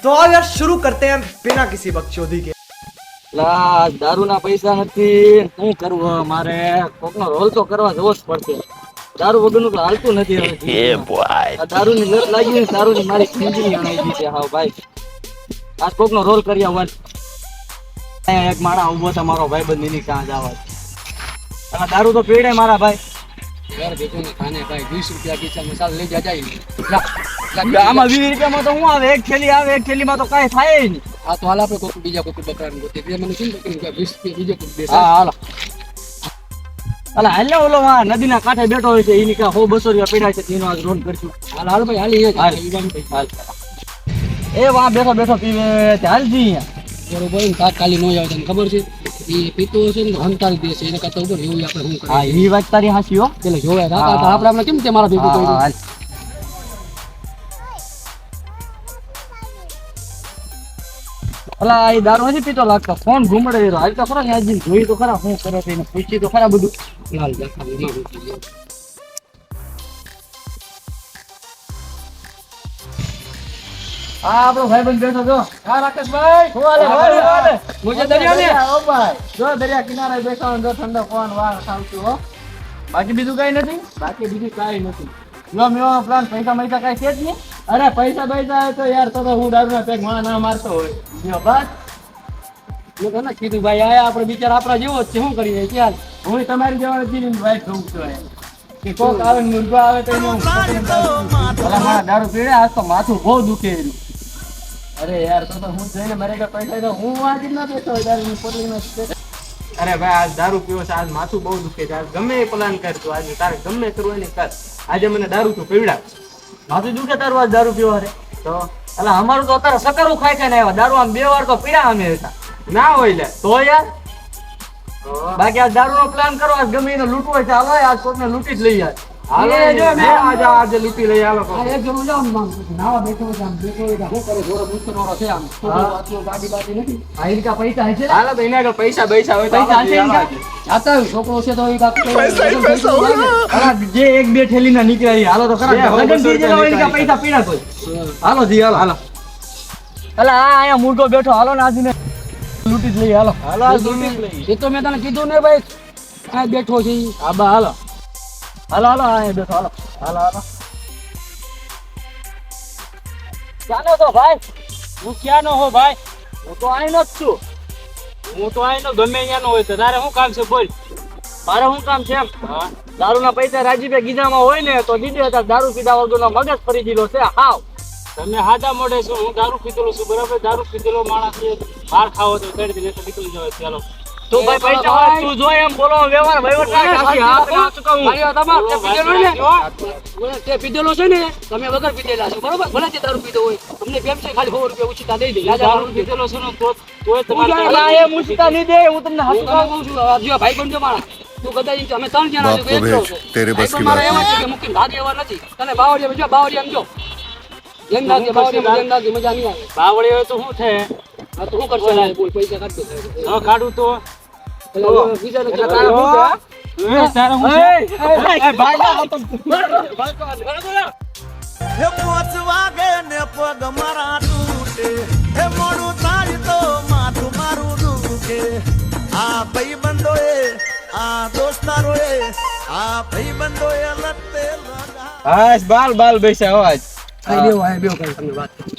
तो आओ यार शुरू करते हैं बिना किसी बकचोदी के। લા દારૂના પૈસા નથી, શું કરવું મારે? કોકનો રોલ તો કરવા જવો જ પડશે. દારૂ વગરનું તો હાલતું નથી હવે. આ દારૂની લત લાગી ને દારૂની મારી જિંદગી અણાઈ ગઈ છે. હાવ ભાઈ આજ કોકનો રોલ કરી આવવાનું. એક માણા ઉભો છે મારો ભાઈબંધ એની કાં જવા. આ દારૂ તો પીડે મારા ભાઈ. यार देखो ना खाने भाई 20 रुपया की मसाला ले जा जाइए। આમાં 20 રૂપિયામાં તો શું આવે? એક થેલી આવે, એક થેલીમાં તો કાંઈ થાય નહીં. हाँ तो हाल पे कोई बीजा कोई बकरान को ते मैंने सुन कि 20 रुपया बीजा को दे હા હાલો. અલા હાલ ને ઓલો નદીના કાંઠે બેઠો હોય છે એની કા 100-200 રૂપિયા પીડા છે એનો આજ રોન કરશું. हाल हाल भाई हाल ये હાલ. ईवान पे હાલ. એ વાં બેઠો બેઠો પીવે તે હાલજી અહીંયા. बरोबर तात्कालिक नो जावे तने खबर छे ई पीतो छे ने हंतारी दे छे એને કરતા ઉપર એવું આપણે શું હા કરીએ એ વાત તારી હાચી હો. એટલે જોવે રાતા આપણે કેમ તે મારા ભેગું હા, કર્યું હાલ. અલા એ દારૂ નથી પીતો લાગતો. ફોન ઘૂમડે રહ્યો. હાલ તો ખરા ને આજે જોઈ તો ખરા શું કરે છે એને પૂછી તો ખરા બધું. લાલ જાખા માં ગોતી ગયો હા આપણો ભાઈબંધ બેઠો જો. હા રાકેશભાઈ શું હાલે ભાઈ? શું હાલે? મુજે દરિયા ને ઓ ભાઈ જો દરિયા કિનારે બેઠો જો ઠંડો પવન વાર ખાવતું હો. બાકી બીજું કઈ નથી. બાકી બીજું કાઈ નથી જો મેવો પ્લાન પૈસા મૈસા કઈ છે જ નહીં. અરે પૈસા પૈસા આવે તો યાર તો હું દારૂના પેક માં ના મારતો હોય જો બસ મેં તને કીધું ભાઈ આયા આપણે બિચારા આપણા જેવો જ છે શું કરીએ ચાલ હું તમારી જેવા જીની વાઈફ જોઉં છું કે કોક આવે ને મુર્ગો આવે તો એને હું પકડીને અલા મારા દારૂ પીડે આજ તો માથું બહુ દુખે રહ્યું. અરે યાર તો હું જઈને મારે કે પૈસા તો હું આજ ના બેઠો દારૂ પકડીને. અરે ભાઈ આજ દારૂ પીવો છે, આજ માથું બહુ દુખે છે. આજ ગમે એ પ્લાન કરતું આજે તારે ગમે કરવું એને કર. આજે મને દારૂ તો પીવડા માથું દુખે તારું આજ દારૂ પીવા રે તો. અલા અમારું તો અત્યારે સકરું ખાઈ ખાઈને આવ્યા. દારૂ આમ 2 વાર તો પીડા અમે હતા ના હોય લે તો યાર. બાકી આ દારૂ નો પ્લાન કરો. આજ ગમે એને લૂંટવો હોય તો હાલો આજ કોકને લૂંટી જ લઈ યાર. હાલો જો મે આજે લૂંટી લઈ હાલો. આ એક જણો જાવ માંગ નાવા બેઠો છે આમ બેઠો હોય હું કરે જોરો મુસ્તનોરો છે આમ છોકરો ગાડી બાડી નથી આ ઇનકા પૈસા હશે ને? હાલો તો એના આગળ પૈસા હોય પૈસા હશે ઇનકા? જાતા હોય છોકરો છે તો એ બાપ અલા જે 1-2 થેલી ના નીકળ્યા ઈ હાલો તો ખરા. લગન થઈ જાય તો ઇનકા પૈસા પીડા કોઈ. હાલો જી હાલો હાલો. અલા આ અહીંયા મુર્ગો બેઠો હાલો ને આજને લૂંટી જ લઈ હાલો. હાલો આ લૂંટી જ લઈ. એ તો મેં તને કીધું ને ભાઈ આ બેઠો છે ઈ. હા બા હાલો હાલો હાલો અહીંયા બેઠો હાલો હાલો હાલો. ક્યાંનો તો ભાઈ? હું ક્યાંનો હો ભાઈ? હું તો અહીંનો જ છું. હું તો આયનો ગમે ત્યાંનો હોય તો તારે શું કામ છે બોલ. મારે શું કામ છે એમ? દારૂના પૈસા રાજીભાઈ ગીધામાં હોય ને તો દીધી હતા. દારૂ પીધા વગરનો મગજ ફરી દીધો છે હાવ. તમે હાડા મોડે છો, હું દારૂ પીધેલો છું બરાબર. દારૂ પીધેલો માણસ છે, બહાર ખાવો તો કરી દે તો નીકળી જવાય. ચાલો તું ભાઈ પૈસા હોય તું જોય એમ બોલો વ્યવહાર વહીવટ કાંઈ કાંઈ હાથ ના ચૂકવું. ભાઈ તમાર તે પીધેલો ને તે પીધેલો છે ને તમે વગર પીધેલા છો બરોબર. ભલે તે દારૂ પીધો હોય તમને કેમ છે ખાલી 100 રૂપિયા ઉછીતા દઈ દે. દારૂ પીધેલો છે ને તોય તમારે અલા એ મુસીતા નહીં દે હું તમને હાથ કહું છું જો ભાઈ બંધો મારા તું કદાચ અમે 3 જણા છો એક રહો છો तेरे बस की મારા बात એવા છે કે મુકીને ભાગ એવા નથી તને બાવળિયા જો બાવળિયા જો એમ નાખે બાવળિયા એમ નાખે મજા નહીં આવે. બાવળી હોય તો શું થાય? હા તો શું કરશો બોલ પૈસા કાઢતો ન કાઢું તો બીજા ને તારે શું છે? તારે શું છે? એ ભાગા તો હે 5 વાગે ને પગ મારા તૂટે હે મોડું થાય તો માથું મારું દુખે આ ભાઈબંધોએ આ દોસ્તારોએ આ ભાઈબંધોએ લતે લગા આજ બાલ બેસા અવાજ. આ બેવ આ બેવ કઈ તમને વાત કરું.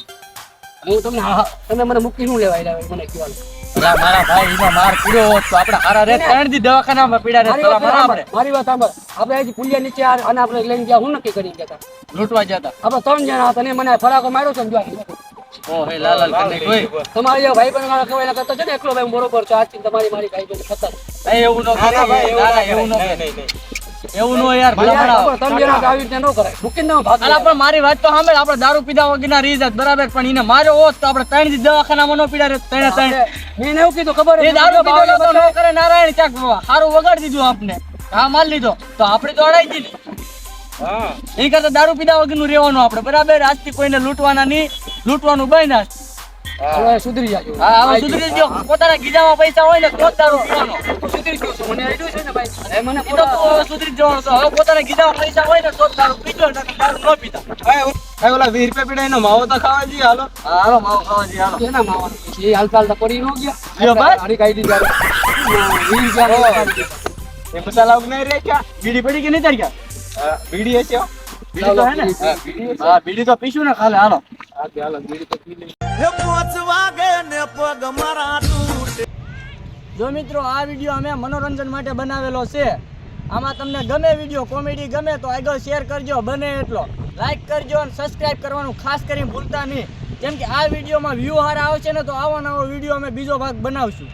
હું તમને તમે મને મૂકી નું લેવા આવ્યા મને કહેવાનું. અલા મારા ભાઈ ઈનો માર પીડ્યો હોત તો આપણે હારા રે 3 દી દવાખાનામાં પીડા રે પેલા મારા આપણે મારી વાત સાંભળ આપણે અહીંથી પુલિયા નીચે અને આપણે લઈને ગયા હું નક્કી કરી ગયા હતા લૂંટવા જતા. આપણે 3 જણા હતા ને મને ફરાકો માર્યો છે ને જો ઓ હે લાલ કને કોઈ તમારી જે ભાઈ બંધ મારા કહેવાના કરતા છે ને એકલો ભાઈ હું બરોબર છું આજથી તમારી મારી ભાઈ બંધ ખતર એ એવું નો કરે ભાઈ એવું નો એવું નો યાર ભલા આપણે 3 જણા આવી રીતે ન કરાય મૂકીને ન ભાગ અલા પણ મારી વાત તો સાંભળ. આપણે દારૂ પીધા વગરના રીત બરાબર પણ એને માર્યો હોત તો આપણે 3 દી દવાખાનામાં નો પીડા રે. 3 મેં એવું કીધું ખબર એ દારૂ પીધો તો ન કરે નારાયણ ક્યાંક સારું વગાડી દીધું આપને. હા માર લીધો તો આપણે તો અડાઈ દીધી. હા એ કરતા દારૂ પીધા વગરનું રહેવાનું આપણે બરાબર. આજથી કોઈને લૂંટવાના નહીં, લૂંટવાનું બંધ. હવે સુધરી જાજો. હા હવે સુધરી ગયો. પોતાના ગીજામાં પૈસા હોય ને તો જ દારૂ પીવાનો. સુધરી ગયો છું મને આઈડ્યો છે ને ભાઈ અરે મને એ તો તું હવે સુધરી જ જવાનું છે. હવે પોતાના ગીજામાં પૈસા હોય ને તો જ દારૂ પીજો, નકર દારૂ ન પીતા. એ ઓલા 20 રૂપિયા પીડા એનો માવો તો ખાવા જઈએ હાલો. હાલો માવો ખાવા જઈએ હાલો. એના માવાનું છે એ હાલતા હાલતા પડી ન ગયા લ્યો ભાઈ. હારી કાઢી દીધા એ મસાલા ઉગ નહીં રે ક્યાં બીડી પડી કે નહીં તારી ક્યાં? બીડી હશે હો. બીડી તો હે ને? હા, બીડી હશે. હા બીડી તો પીશું ને કાલે હાલો. હાલો બીડી તો પી લઈએ. હે 5 વાગે ને પગ મારા તૂટે. જો મિત્રો આ વિડીયો અમે મનોરંજન માટે બનાવેલો છે. આમાં તમને ગમે વિડીયો કોમેડી ગમે તો આગળ શેર કરજો, બને એટલો લાઈક કરજો અને સબસ્ક્રાઇબ કરવાનું ખાસ કરીને ભૂલતા નહીં. કેમ કે આ વિડીયોમાં વ્યૂ સારા આવશે ને તો આવો નવો વિડીયો અમે બીજો ભાગ બનાવશું.